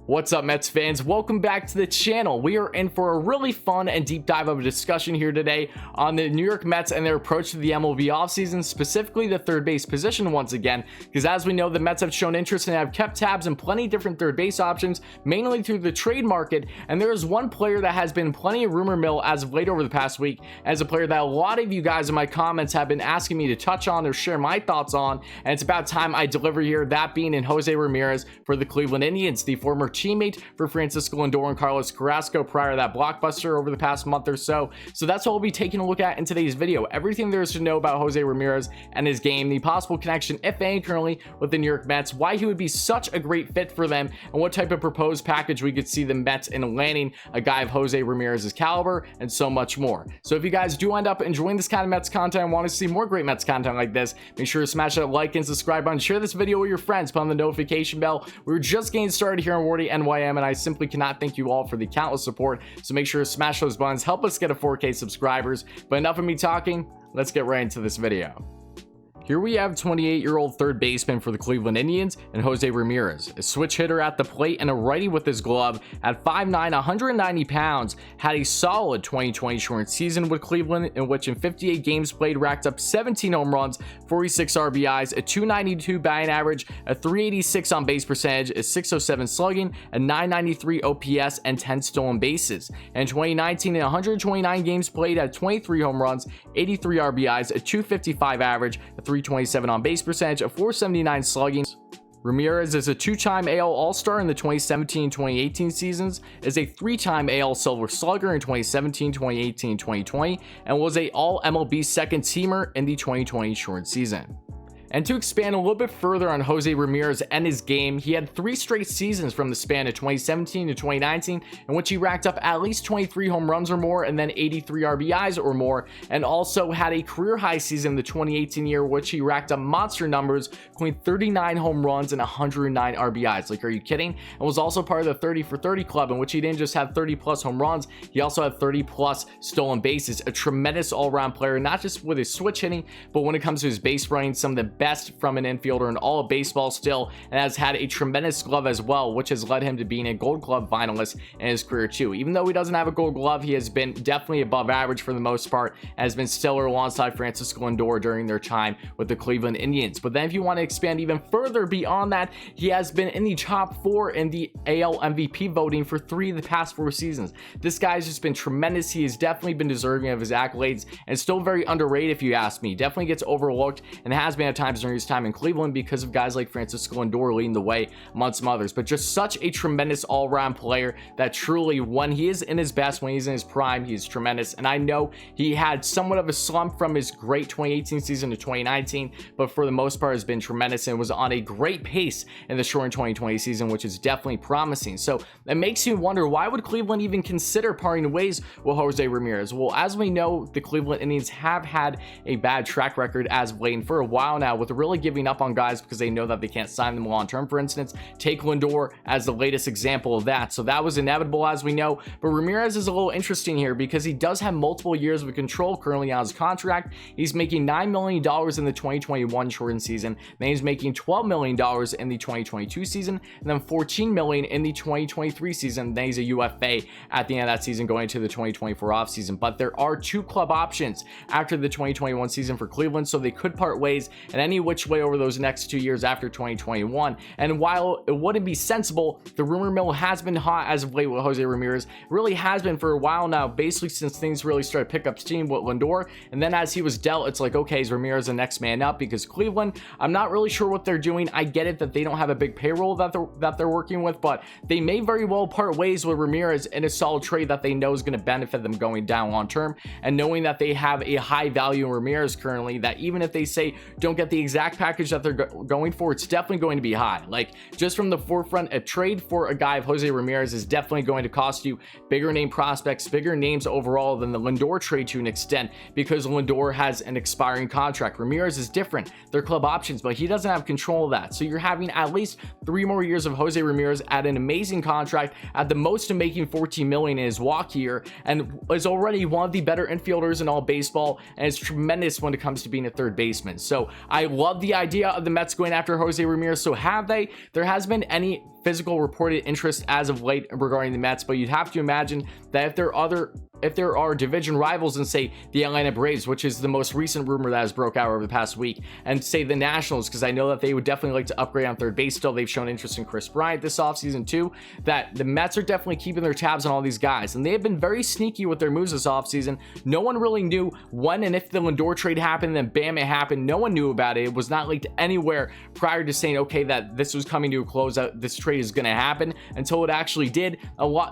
What's up, Mets fans? Welcome back to the channel. We are in for a really fun and deep dive of a discussion here today on the New York Mets and their approach to the MLB offseason, specifically the third base position once again, because as we know, the Mets have shown interest and have kept tabs on plenty of different third base options, mainly through the trade market, and there is one player that has been plenty of rumor mill as of late over the past week, as a player that a lot of you guys in my comments have been asking me to touch on or share my thoughts on, and it's about time I deliver here, that being in Jose Ramirez for the Cleveland Indians, the former teammate for Francisco Lindor and Carlos Carrasco prior to that blockbuster over the past month or so. So that's what we'll be taking a look at in today's video. Everything there is to know about Jose Ramirez and his game, the possible connection, if any, currently with the New York Mets, why he would be such a great fit for them, and what type of proposed package we could see the Mets in landing a guy of Jose Ramirez's caliber, and so much more. So if you guys do end up enjoying this kind of Mets content and want to see more great Mets content like this, make sure to smash that like and subscribe button, share this video with your friends, put on the notification bell. We're just getting started here on Wardy NYM, and I simply cannot thank you all for the countless support, so make sure to smash those buttons, help us get to 4K subscribers. But enough of me talking, let's get right into this video. Here we have 28-year-old third baseman for the Cleveland Indians and Jose Ramirez, a switch hitter at the plate and a righty with his glove. At 5'9", 190 pounds, had a solid 2020 short season with Cleveland, in which in 58 games played racked up 17 home runs, 46 RBIs, a 292 batting average, a 386 on base percentage, a 607 slugging, a 993 OPS, and 10 stolen bases. In 2019, in 129 games played, had 23 home runs, 83 RBIs, a 255 average, a 327 on base percentage, a 479 slugging. Ramirez is a two-time AL All-Star in the 2017-2018 seasons, is a three-time AL Silver Slugger in 2017, 2018, 2020, and was a All-MLB second-teamer in the 2020 short season. And to expand a little bit further on Jose Ramirez and his game, he had 3 straight seasons from the span of 2017 to 2019 in which he racked up at least 23 home runs or more, and then 83 RBIs or more, and also had a career high season in the 2018 year, which he racked up monster numbers, including 39 home runs and 109 RBIs. Like, are you kidding? And was also part of the 30 for 30 club, in which he didn't just have 30 plus home runs, he also had 30 plus stolen bases. A tremendous all-around player, not just with his switch hitting, but when it comes to his base running, some of the best from an infielder in all of baseball still, and has had a tremendous glove as well, which has led him to being a Gold Glove finalist in his career too. Even though he doesn't have a Gold Glove, he has been definitely above average for the most part, and has been stellar alongside Francisco Lindor during their time with the Cleveland Indians. But then if you want to expand even further beyond that, he has been in the top 4 in the AL MVP voting for 3 of the past 4 seasons. This guy's just been tremendous. He has definitely been deserving of his accolades, and still very underrated if you ask me. Definitely gets overlooked, and has been at times during his time in Cleveland because of guys like Francisco Lindor leading the way amongst some others. But just such a tremendous all-around player that truly, when he is in his best, when he's in his prime, he's tremendous. And I know he had somewhat of a slump from his great 2018 season to 2019, but for the most part has been tremendous and was on a great pace in the short 2020 season, which is definitely promising. So it makes you wonder, why would Cleveland even consider parting ways with Jose Ramirez? Well, as we know, the Cleveland Indians have had a bad track record as of late, and for a while now, with really giving up on guys because they know that they can't sign them long term. For instance, take Lindor as the latest example of that. So that was inevitable, as we know. But Ramirez is a little interesting here because he does have multiple years of control currently on his contract. He's making $9 million in the 2021 shortened season, then he's making $12 million in the 2022 season, and then $14 million in the 2023 season. Then he's a UFA at the end of that season, going to the 2024 offseason. But there are 2 club options after the 2021 season for Cleveland, so they could part ways in any which way over those next 2 years after 2021. And while it wouldn't be sensible, the rumor mill has been hot as of late with Jose Ramirez. It really has been for a while now, basically since things really started to pick up steam with Lindor. And then as he was dealt, it's like, okay, is Ramirez the next man up? Because Cleveland, I'm not really sure what they're doing. I get it that they don't have a big payroll that they're working with, but they may very well part ways with Ramirez in a solid trade that they know is going to benefit them going down long term. And knowing that they have a high value in Ramirez currently, that even if they say don't get the exact package that they're going for, it's definitely going to be high. Like, just from the forefront, a trade for a guy of Jose Ramirez is definitely going to cost you bigger name prospects, bigger names overall than the Lindor trade to an extent, because Lindor has an expiring contract. Ramirez is different. They're club options, but he doesn't have control of that. So you're having at least 3 more years of Jose Ramirez at an amazing contract, at the most of making $14 million in his walk year, and is already one of the better infielders in all baseball, and is tremendous when it comes to being a third baseman. So I I love the idea of the Mets going after Jose Ramirez. So have they? There hasn't been any physical reported interest as of late regarding the Mets, but you'd have to imagine that if there are division rivals and say the Atlanta Braves, which is the most recent rumor that has broke out over the past week, and say the Nationals, because I know that they would definitely like to upgrade on third base still. They've shown interest in Chris Bryant this offseason too, that the Mets are definitely keeping their tabs on all these guys, and they have been very sneaky with their moves this offseason. No one really knew when and if the Lindor trade happened, then bam, it happened. No one knew about it. It was not leaked anywhere prior to saying, okay, that this was coming to a close, that this trade is going to happen, until it actually did.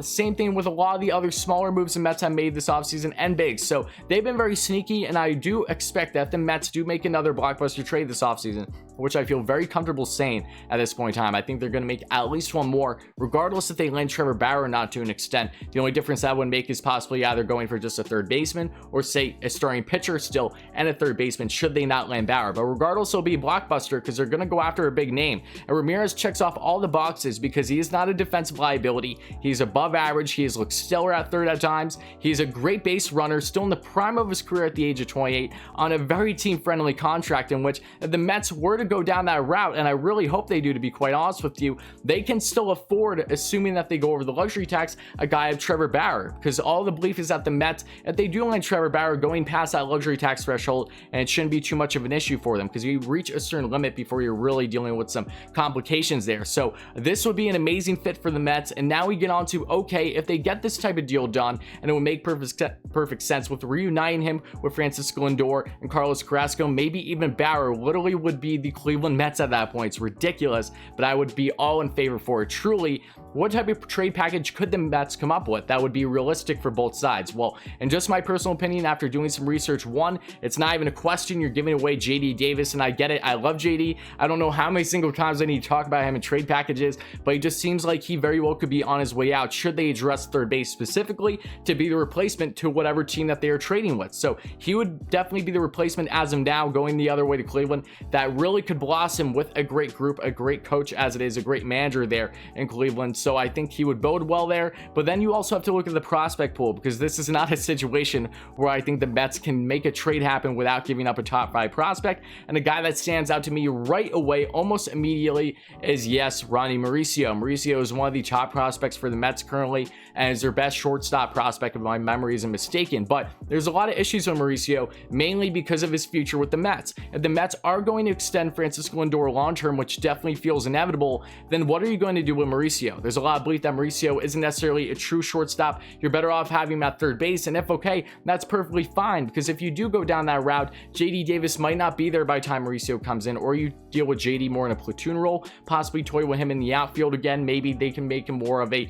Same thing with a lot of the other smaller moves the Mets have made this offseason and big. So they've been very sneaky, and I do expect that the Mets do make another blockbuster trade this offseason, which I feel very comfortable saying at this point in time. I think they're going to make at least one more, regardless if they land Trevor Bauer or not to an extent. The only difference that would make is possibly either going for just a third baseman or say a starting pitcher still and a third baseman should they not land Bauer. But regardless, it'll be a blockbuster because they're going to go after a big name. And Ramirez checks off all the boxes because he is not a defensive liability. He's above average. He has looked stellar at third at times. He's a great base runner, still in the prime of his career at the age of 28 on a very team-friendly contract, in which if the Mets were to go down that route, and I really hope they do, to be quite honest with you, they can still afford, assuming that they go over the luxury tax, a guy of Trevor Bauer, because all the belief is that the Mets, if they do land Trevor Bauer, going past that luxury tax threshold, and it shouldn't be too much of an issue for them, because you reach a certain limit before you're really dealing with some complications there. So this would be an amazing fit for the Mets. And now we get on to, okay, if they get this type of deal done, and it would make perfect sense with reuniting him with Francisco Lindor and Carlos Carrasco, maybe even Bauer literally would be the Cleveland Mets at that point. It's ridiculous, but I would be all in favor for it. Truly, what type of trade package could the Mets come up with that would be realistic for both sides? Well, in just my personal opinion, after doing some research, one, it's not even a question. You're giving away JD Davis, and I get it. I love JD. I don't know how many single times I need to talk about him in trade packages, but it just seems like he very well could be on his way out should they address third base specifically to be the replacement to whatever team that they are trading with. So he would definitely be the replacement as of now, going the other way to Cleveland. That really could blossom with a great group, a great coach as it is, a great manager there in Cleveland. So I think he would bode well there. But then you also have to look at the prospect pool, because this is not a situation where I think the Mets can make a trade happen without giving up a top 5 prospect. And a guy that stands out to me right away, almost immediately, is yes, Ronnie Mauricio. Mauricio is one of the top prospects for the Mets currently, and is their best shortstop prospect if my memory isn't mistaken. But there's a lot of issues with Mauricio, mainly because of his future with the Mets. If the Mets are going to extend Francisco Lindor long term, which definitely feels inevitable, then what are you going to do with Mauricio? There's a lot of belief that Mauricio isn't necessarily a true shortstop. You're better off having him at third base, and if okay, that's perfectly fine, because if you do go down that route, JD Davis might not be there by the time Mauricio comes in, or you deal with JD more in a platoon role, possibly toy with him in the outfield again. Maybe they can make him more of a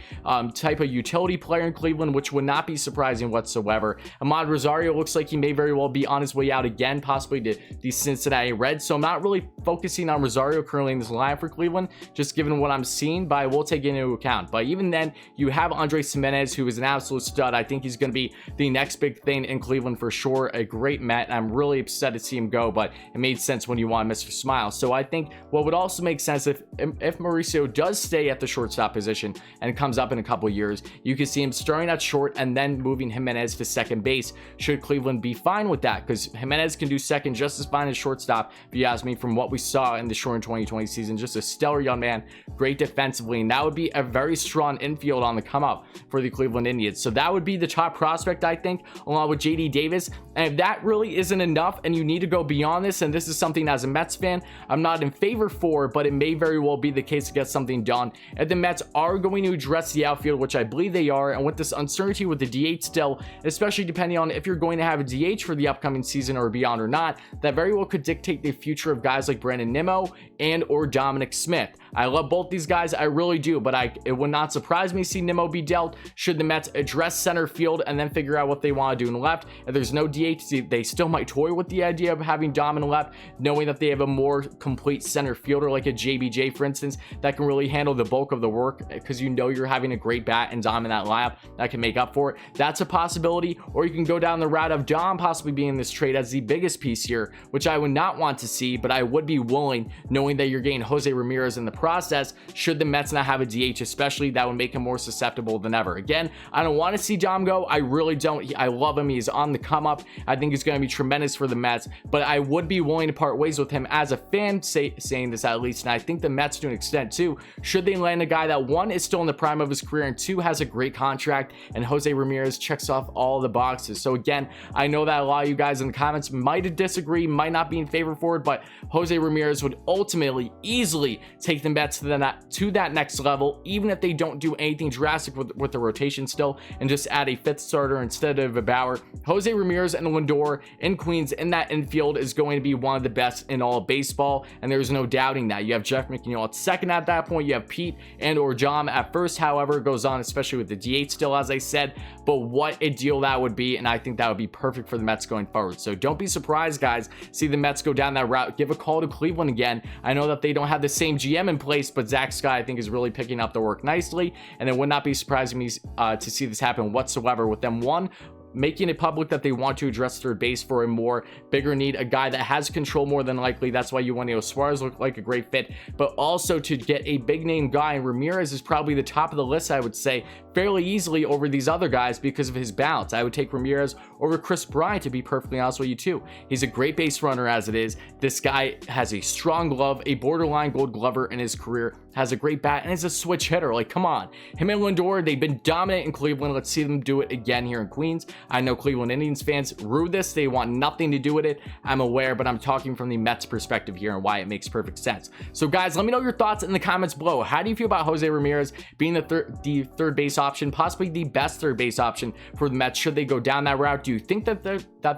type of utility player in Cleveland, which would not be surprising whatsoever. Ahmad Rosario looks like he may very well be on his way out again, possibly to the Cincinnati Reds. So I'm not really focusing on Rosario currently in this line for Cleveland, just given what I'm seeing, but I will take it into account. But even then, you have Andres Gimenez, who is an absolute stud. I think he's going to be the next big thing in Cleveland for sure. A great Met, and I'm really upset to see him go, but it made sense when you want Mr. Smile. So I think what would also make sense, if Mauricio does stay at the shortstop position and comes up in a couple years, you can see him starting at short and then moving Gimenez to second base, should Cleveland be fine with that, because Gimenez can do second just as fine as shortstop, if you ask me, from what we saw in the short 2020 season. Just a stellar young man, great defensively, and that would be a very strong infield on the come up for the Cleveland Indians. So that would be the top prospect, I think, along with JD Davis. And if that really isn't enough and you need to go beyond this, and this is something as a Mets fan I'm not in favor for, but it may very well be the case to get something done, if the Mets are going to address the outfield, which I believe they are, and with this uncertainty with the DH still, especially depending on if you're going to have a DH for the upcoming season or beyond or not, that very well could dictate the future of guys like Brandon Nimmo and or Dominic Smith. I love both these guys, I really do, but it would not surprise me to see Nimmo be dealt should the Mets address center field and then figure out what they want to do in left. If there's no DH, they still might toy with the idea of having Dom in left, knowing that they have a more complete center fielder like a JBJ, for instance, that can really handle the bulk of the work, because you know you're having a great bat and Dom in that lineup that can make up for it. That's a possibility. Or you can go down the route of Dom possibly being in this trade as the biggest piece here, which I would not want to see, but I would be willing, knowing that you're getting Jose Ramirez in the process should the Mets not have a DH, especially that would make him more susceptible than ever. Again, I don't want to see Dom go. I really don't. I love him. He's on the come up. I think he's going to be tremendous for the Mets, but I would be willing to part ways with him as a fan, saying this at least, and I think the Mets to an extent too, should they land a guy that, one, is still in the prime of his career, and two, has a great contract, and Jose Ramirez checks off all the boxes. So again, I know that a lot of you guys in the comments might disagree, might not be in favor for it, but Jose Ramirez would ultimately easily take the Mets to that next level, even if they don't do anything drastic with the rotation still, and just add a fifth starter instead of a Bauer. Jose Ramirez and Lindor in Queens in that infield is going to be one of the best in all of baseball, and there's no doubting that. You have Jeff McNeil at second at that point. You have Pete and or John at first, however it goes on, especially with the DH still, as I said, but what a deal that would be, and I think that would be perfect for the Mets going forward. So don't be surprised, guys, see the Mets go down that route. Give a call to Cleveland again. I know that they don't have the same GM in place, but Zach Scott, I think, is really picking up the work nicely, and it would not be surprising me to see this happen whatsoever with them, one, making it public that they want to address third base for a more bigger need, a guy that has control more than likely. That's why you want Suarez look like a great fit, but also to get a big name guy, and Ramirez is probably the top of the list, I would say, fairly easily over these other guys because of his balance. I would take Ramirez over Chris Bryant, to be perfectly honest with you too. He's a great base runner as it is. This guy has a strong glove, a borderline Gold Glover in his career, has a great bat, and is a switch hitter. Like, come on. Him and Lindor, they've been dominant in Cleveland. Let's see them do it again here in Queens. I know Cleveland Indians fans rue this. They want nothing to do with it. I'm aware, but I'm talking from the Mets perspective here and why it makes perfect sense. So guys, let me know your thoughts in the comments below. How do you feel about Jose Ramirez being the third base option, possibly the best third base option for the Mets? Should they go down that route? Do you think that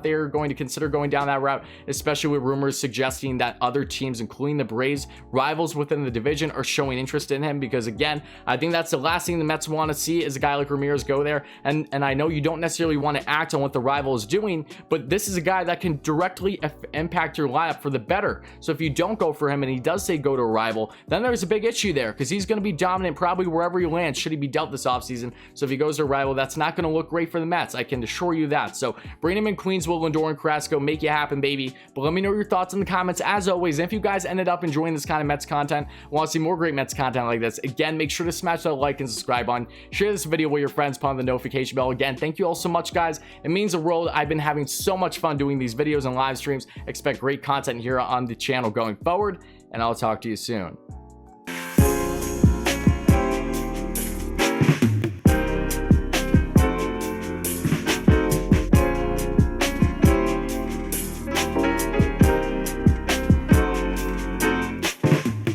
they're going to consider going down that route, especially with rumors suggesting that other teams, including the Braves, rivals within the division, are showing interest in him? Because again, I think that's the last thing the Mets want to see, is a guy like Ramirez go there. And I know you don't necessarily want to act on what the rival is doing, but this is a guy that can directly impact your lineup for the better. So if you don't go for him and he does say go to a rival, then there's a big issue there, because he's going to be dominant probably wherever he lands should he be dealt this offseason. So if he goes to a rival, that's not going to look great for the Mets, I can assure you that. So bring him in Queens, Will, Lindor, and Carrasco, make it happen, baby. But let me know your thoughts in the comments as always. And if you guys ended up enjoying this kind of Mets content, want to see more great Mets content like this, again, make sure to smash that like and subscribe button. Share this video with your friends, put on the notification bell. Again, thank you all so much, guys. It means the world. I've been having so much fun doing these videos and live streams. Expect great content here on the channel going forward, and I'll talk to you soon.